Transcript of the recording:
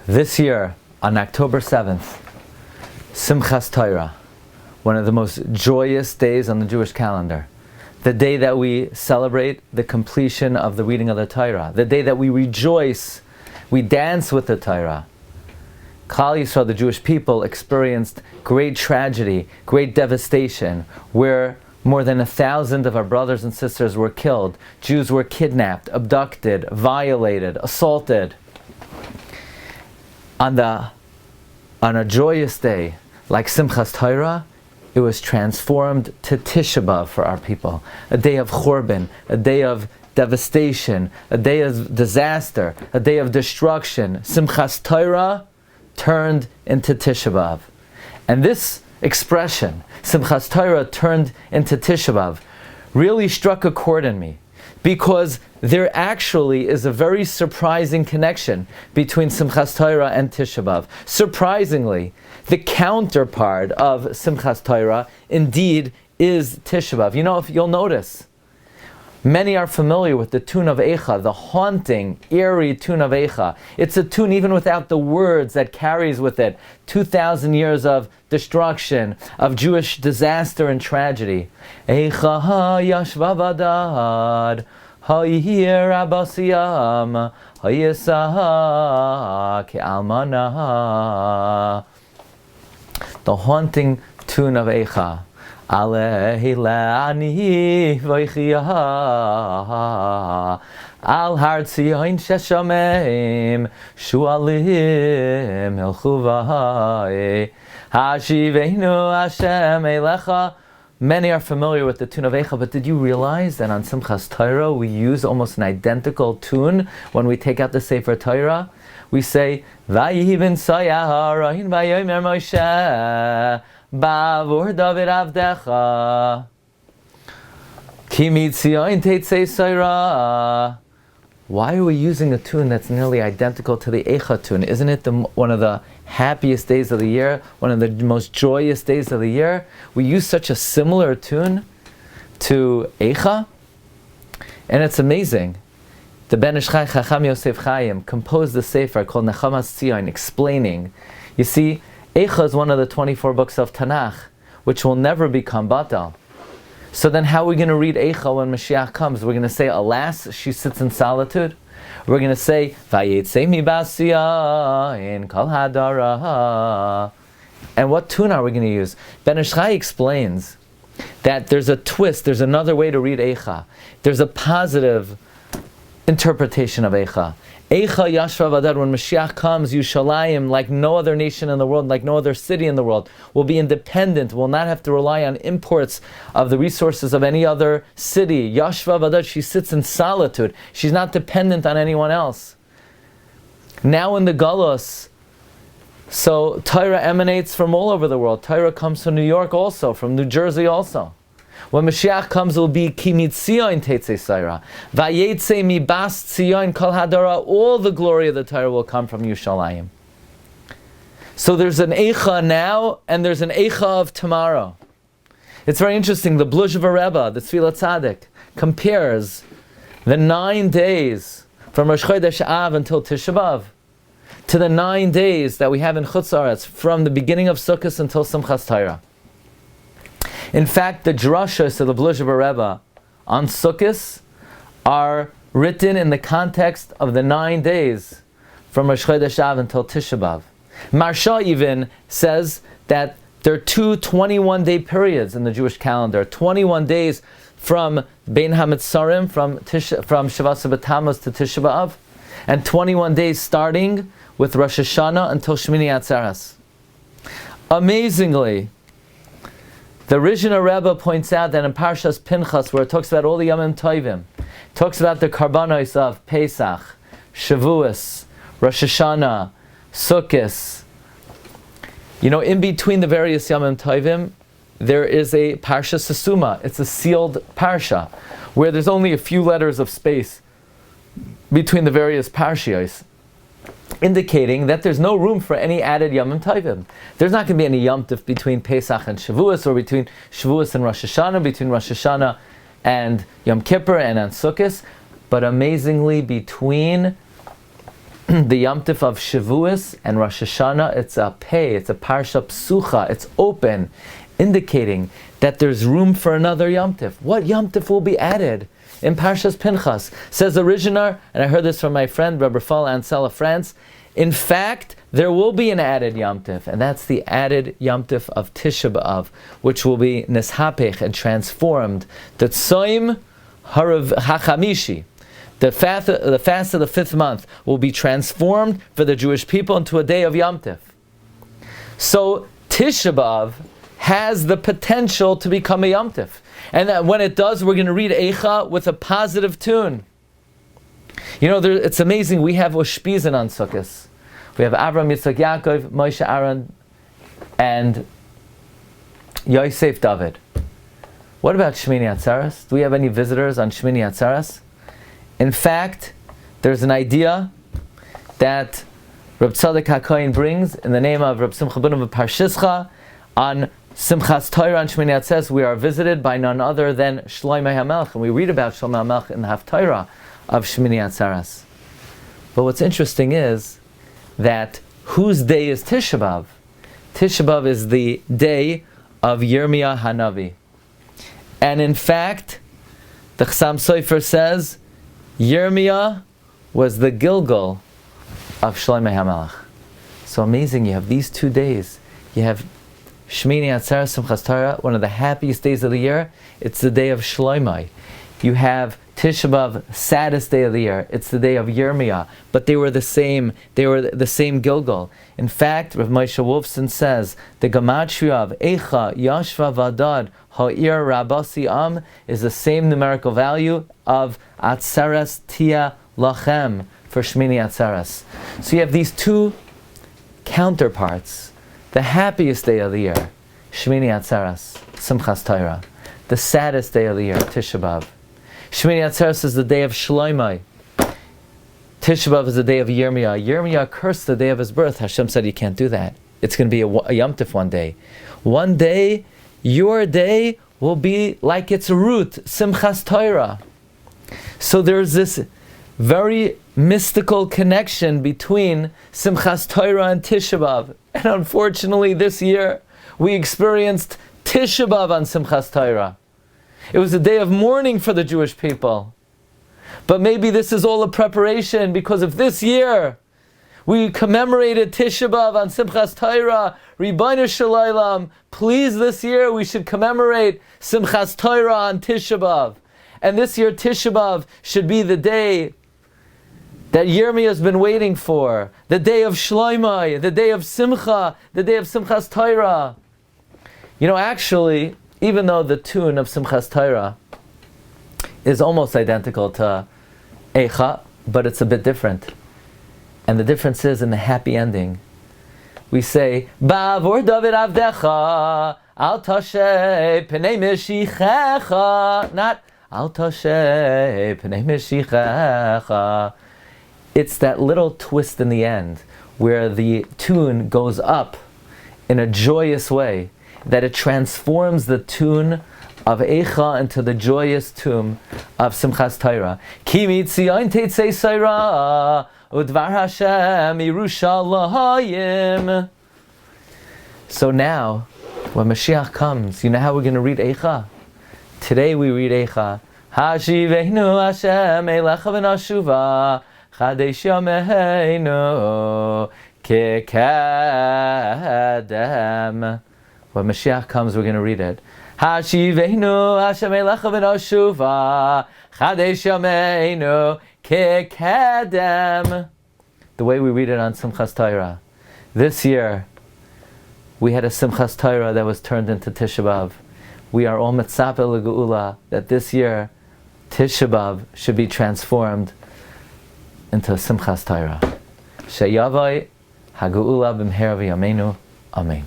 This year, on October 7th, Simchas Torah, one of the most joyous days on the Jewish calendar. The day that we celebrate the completion of the reading of the Torah. The day that we rejoice, we dance with the Torah. Klal Yisrael, the Jewish people, experienced great tragedy, great devastation, where more than 1,000 of our brothers and sisters were killed. Jews were kidnapped, abducted, violated, assaulted. On a joyous day like Simchas Torah, it was transformed to Tisha B'Av for our people. A day of Churban, a day of devastation, a day of disaster, a day of destruction. Simchas Torah turned into Tisha B'Av. And this expression, Simchas Torah turned into Tisha B'Av, really struck a chord in me, because there actually is a very surprising connection between Simchas Torah and Tisha B'Av. Surprisingly, the counterpart of Simchas Torah indeed is Tisha B'Av. You know, if you'll notice, many are familiar with the tune of Eicha, the haunting, eerie tune of Eicha. It's a tune even without the words that carries with it 2,000 years of destruction, of Jewish disaster and tragedy. Eicha yashva vadad, ha'yir abasiyam, ha'yisah ke'almana. The haunting tune of Eicha. Alehi la'ani v'yichiyah Al har tzion sheshameim Shualim hilchu v'hai Hashiveinu Hashem Eilecha. Many are familiar with the tune of Eicha, but did you realize that on Simchas Torah we use almost an identical tune when we take out the Sefer Torah? We say, Vayihi b'nsayah ha'arayin vayomer Moshe Ba'avur David Avdecha Ki mitzion teitzei Saira. Why are we using a tune that's nearly identical to the Eicha tune? Isn't it one of the happiest days of the year, one of the most joyous days of the year? We use such a similar tune to Eicha, and it's amazing. The Ben Ish Chai Chacham Yosef Chaim composed the sefer called Nechamas Tzion, explaining. You see, Eicha is one of the 24 books of Tanakh, which will never become batal. So then how are we going to read Eicha when Mashiach comes? We're going to say, alas, she sits in solitude. We're going to say, Vayetze mi basiya kol hadara. And what tune are we going to use? Ben Ish Chai explains that there's a twist, there's another way to read Eicha. There's a positive interpretation of Eicha. Eicha yashva vadad, when Mashiach comes, Yushalayim, like no other nation in the world, like no other city in the world, will be independent, will not have to rely on imports of the resources of any other city. Yashva vadad, she sits in solitude. She's not dependent on anyone else. Now in the Galus, so Torah emanates from all over the world. Torah comes from New York also, from New Jersey also. When Mashiach comes, it will be Ki mitzion teitzei Saira. Vayetze mi bas tzion kol hadara. All the glory of the Torah will come from Yushalayim. So there's an Eicha now, and there's an Eicha of tomorrow. It's very interesting. The Bluzhever Rebbe, the Tzvi Tzaddik, compares the 9 days from Rosh Chodesh Av until Tisha B'Av to the 9 days that we have in Chutz Aretz, from the beginning of Sukkot until Simchas Torah. In fact, the drashos of the Bluzhever Rebbe on Sukkot are written in the context of the 9 days from Rosh Chodesh Av until Tisha B'Av. Marsha even says that there are two 21-day periods in the Jewish calendar. 21 days from Bein HaMetzarim, from Shavas B'Tammuz to Tisha B'Av, and 21 days starting with Rosh Hashanah until Shmini Atzeres. Amazingly, the Rishon Rebbe points out that in Parshas Pinchas, where it talks about all the Yomim Tovim, talks about the Karbanos of Pesach, Shavuos, Rosh Hashanah, Sukkot. You know, in between the various Yomim Tovim, there is a Parsha Sesuma. It's a sealed Parsha, where there's only a few letters of space between the various Parshios, indicating that there's no room for any added Yomim Tovim. There's not going to be any Yom Tov between Pesach and Shavuos, or between Shavuos and Rosh Hashanah, between Rosh Hashanah and Yom Kippur and on Sukkot, but amazingly between the Yom Tif of Shavuos and Rosh Hashanah, it's a pei, it's a parsha psucha, it's open, indicating that there's room for another Yom Tif. What Yom Tif will be added? In Parshas Pinchas, says the Originer, and I heard this from my friend Rabbi Fall Ansel of France, in fact, there will be an added Yom Tif, and that's the added Yom Tif of Tisha B'Av, which will be nishapech and transformed. The Tzoim Harav HaChamishi, the fast of the 5th month, will be transformed for the Jewish people into a day of Yom Tif. So Tisha B'Av has the potential to become a Yom Tif. And that when it does, we're going to read Eicha with a positive tune. You know, it's amazing. We have Ushpizin on Sukkot. We have Avram, Yitzchak, Yaakov, Moshe, Aaron, and Yosef, David. What about Shmini Atzeres? Do we have any visitors on Shmini Atzeres? In fact, there's an idea that Reb Tzadok HaKohen brings in the name of Reb Simcha ben of Parshischa on Simchas Torah and Shmini Atzeres. We are visited by none other than Shlomo HaMelech, and we read about Shlomo HaMelech in the Haftarah of Shmini Atzeres. But what's interesting is that whose day is Tisha B'Av? Tisha B'Av is the day of Yirmiyah Hanavi. And in fact, the Chassam Sofer says, Yirmiyah was the Gilgal of Shlomo HaMelech. So amazing, you have these 2 days. You have Shmini Atzeres, Simchas Torah, one of the happiest days of the year. It's the day of Shlomo. You have Tisha B'Av, saddest day of the year. It's the day of Yirmiyah. But they were the same Gilgal. In fact, Rav Moshe Wolfson says, the Gematria of Eicha, Yashva Vadad, Ha'ir Rabasi Am is the same numerical value of Atzeres Tia Lachem for Shmini Atzeres. So you have these 2 counterparts. The happiest day of the year, Shmini Atzeres, Simchas Torah. The saddest day of the year, Tisha B'Av. Shmini Atzeres is the day of Shlomo. Tisha B'Av is the day of Yirmiyah. Yirmiyah cursed the day of his birth. Hashem said, you can't do that. It's going to be a Yom Tif one day. One day, your day will be like its root, Simchas Torah. So there's this very mystical connection between Simchas Torah and Tisha B'Av. And unfortunately, this year, we experienced Tisha B'Av on Simchas Torah. It was a day of mourning for the Jewish people. But maybe this is all a preparation, because if this year we commemorated Tisha B'Av on Simchas Torah, Ribbono Shel Olam, please this year we should commemorate Simchas Torah on Tisha B'Av. And this year Tisha B'Av should be the day that Yirmiyah has been waiting for, the day of Shlomo, the day of Simcha, the day of Simchas Torah. You know, actually, even though the tune of Simchas Torah is almost identical to Eicha, but it's a bit different. And the difference is in the happy ending. We say, Ba'avor David Avdecha, Al Tashe Pnei Meshichecha, not Al Tashe Pnei Meshichecha. It's that little twist in the end where the tune goes up in a joyous way, that it transforms the tune of Eicha into the joyous tune of Simchas Torah. Ki mitzion teitzei Saira, udvar Hashem Yerushalayim. So now, when Mashiach comes, you know how we're going to read Eicha? Today we read Eicha. Hashivenu Hashem elecha v'nashuva, chadesh yameinu kekadem. When Mashiach comes, we're going to read it. Hashivenu Hashem elecha v'nashuva, chadesh yameinu kekadem. The way we read it on Simchas Torah. This year, we had a Simchas Torah that was turned into Tisha B'Av. We are all mitzapeh l'geula that this year, Tisha B'Av should be transformed into Simchas Torah. Sheyavai hageula b'mher v'yameinu. Amen.